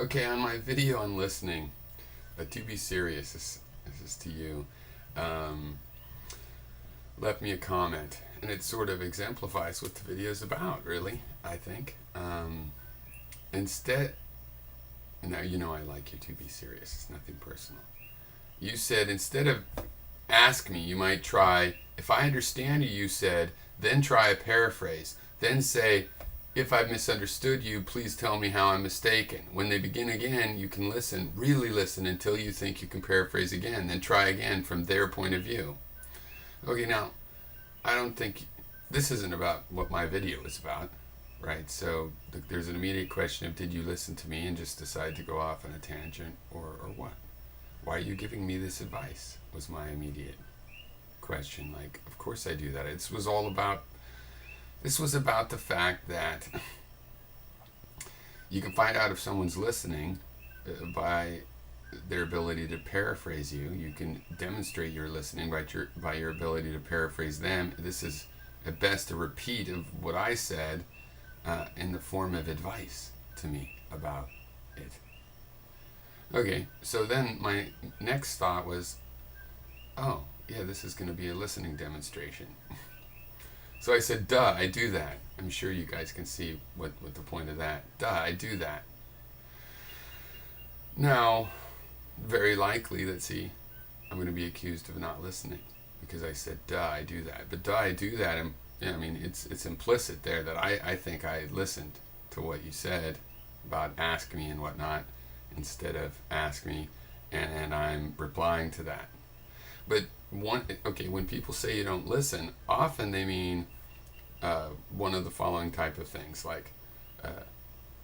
Okay, on my video on listening, 2bsirius, this is to you, um, left me a comment, and it sort of exemplifies what the video is about, really, I think. Instead, now you know I like you, 2bsirius, it's nothing personal. You said, instead of ask me, you might try, if I understand you said, then try a paraphrase, then say, if I've misunderstood you, please tell me how I'm mistaken. When they begin again, you can listen, really listen, until you think you can paraphrase again, then try again from their point of view. Okay, now, I don't think, this isn't about what my video is about, right? So there's an immediate question of, did you listen to me and just decide to go off on a tangent, or what? Why are you giving me this advice, was my immediate question. Like, of course I do that. This was about the fact that you can find out if someone's listening by their ability to paraphrase you. You can demonstrate your listening by your ability to paraphrase them. This is at best a repeat of what I said in the form of advice to me about it. Okay, so then my next thought was, oh, yeah, this is going to be a listening demonstration. So I said, duh, I do that. I'm sure you guys can see what the point of that. Duh, I do that. Now, very likely, let's see, I'm going to be accused of not listening because I said, duh, I do that. But duh, I do that, and I mean, it's implicit there that I think I listened to what you said about ask me and whatnot instead of ask me, and I'm replying to that. But when people say you don't listen, often they mean one of the following type of things, like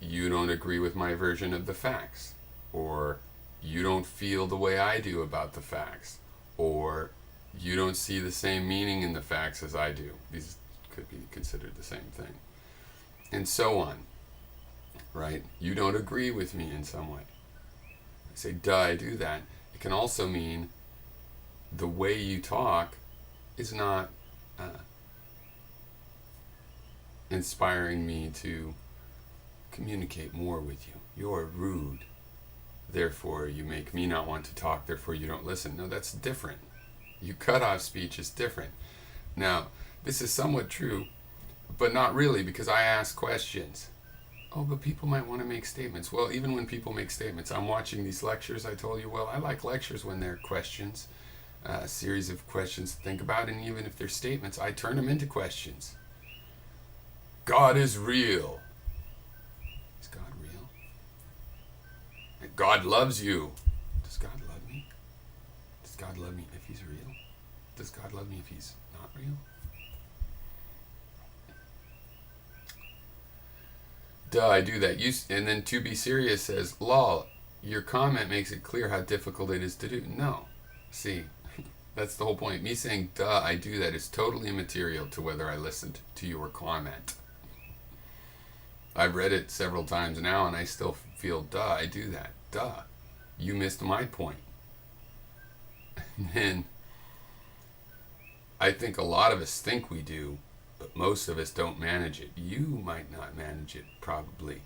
you don't agree with my version of the facts, or you don't feel the way I do about the facts, or you don't see the same meaning in the facts as I do. These could be considered the same thing, and so on, right? You don't agree with me in some way. I say, duh, I do that. It can also mean the way you talk is not inspiring me to communicate more with you. You're rude, therefore you make me not want to talk, therefore you don't listen. No, that's different. You cut off speech is different. Now, this is somewhat true, but not really, because I ask questions. Oh, but people might want to make statements. Well, even when people make statements, I'm watching these lectures, I told you, well, I like lectures when they're questions. A series of questions to think about, and even if they're statements, I turn them into questions. God is real. Is God real? And God loves you. Does God love me? Does God love me if he's real? Does God love me if he's not real? Duh, I do that. And then 2bsirius says, lol, your comment makes it clear how difficult it is to do. No. See, that's the whole point. Me saying, duh, I do that is totally immaterial to whether I listened to your comment. I've read it several times now, and I still feel, duh, I do that. Duh, you missed my point. And then I think a lot of us think we do, but most of us don't manage it. You might not manage it, probably.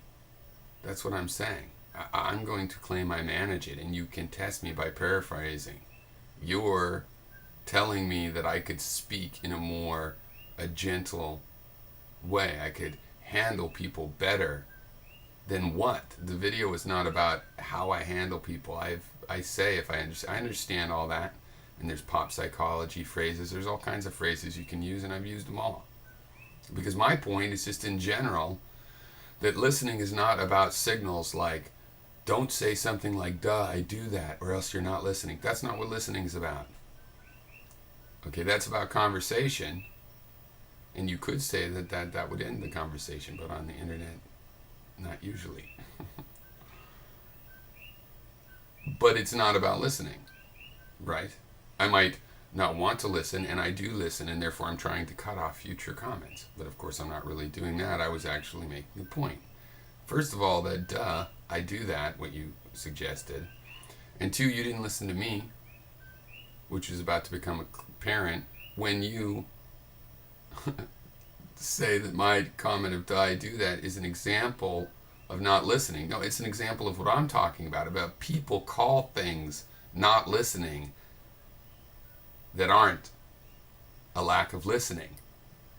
That's what I'm saying. I'm going to claim I manage it, and you can test me by paraphrasing. You're telling me that I could speak in a gentle way. I could handle people better. Then what? The video is not about how I handle people. I say if I understand all that, and there's pop psychology phrases. There's all kinds of phrases you can use, and I've used them all. Because my point is just in general that listening is not about signals like, don't say something like, duh, I do that, or else you're not listening. That's not what listening is about. Okay, that's about conversation. And you could say that would end the conversation, but on the internet, not usually. But it's not about listening, right? I might not want to listen, and I do listen, and therefore I'm trying to cut off future comments. But of course I'm not really doing that. I was actually making a point. First of all, that duh, I do that, what you suggested. And two, you didn't listen to me, which is about to become apparent when you say that my comment of "I do that" is an example of not listening. No, it's an example of what I'm talking about people call things not listening that aren't a lack of listening.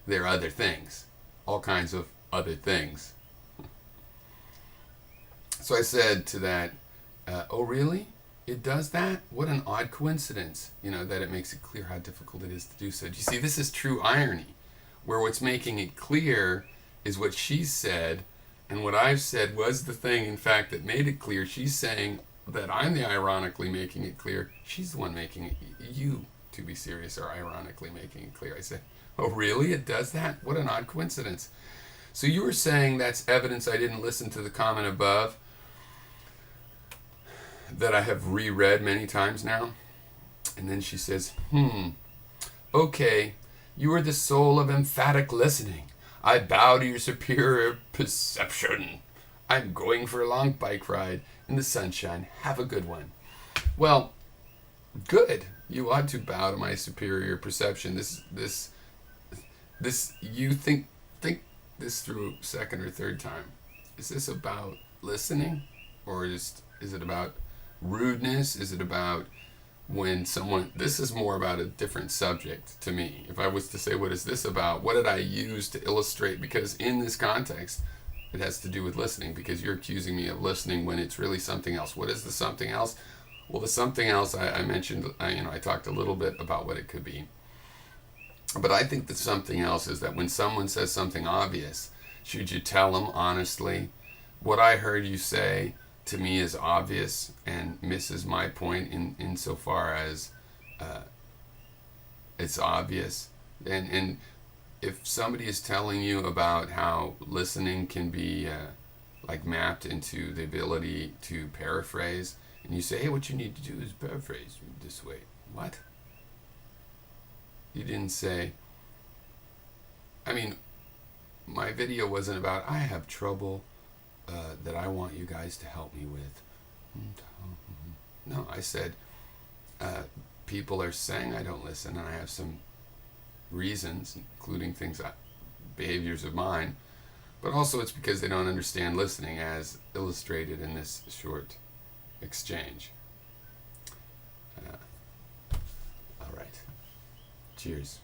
They're other things, all kinds of other things. So I said to that, oh really? It does that? What an odd coincidence, that it makes it clear how difficult it is to do so. Do you see, this is true irony, where what's making it clear is what she said, and what I've said was the thing, in fact, that made it clear. She's saying that I'm the ironically making it clear. She's the one making it. You, to be serious, are ironically making it clear. I said, oh really? It does that? What an odd coincidence. So you were saying that's evidence I didn't listen to the comment above, that I have reread many times now. And then she says, okay, you are the soul of emphatic listening. I bow to your superior perception. I'm going for a long bike ride in the sunshine. Have a good one. Well, good. You ought to bow to my superior perception. This you think this through second or third time. Is this about listening, or is it about rudeness? Is it about when someone, this is more about a different subject to me. If I was to say, what is this about? What did I use to illustrate? Because in this context, it has to do with listening, because you're accusing me of listening when it's really something else. What is the something else? Well, the something else I mentioned, I talked a little bit about what it could be. But I think the something else is that when someone says something obvious, should you tell them honestly, what I heard you say to me is obvious and misses my point insofar as it's obvious. And if somebody is telling you about how listening can be like mapped into the ability to paraphrase, and you say, hey, what you need to do is paraphrase this way. What? You didn't say, my video wasn't about, I have trouble that I want you guys to help me with. No, I said, people are saying I don't listen, and I have some reasons, including behaviors of mine, but also it's because they don't understand listening, as illustrated in this short exchange. All right. Cheers.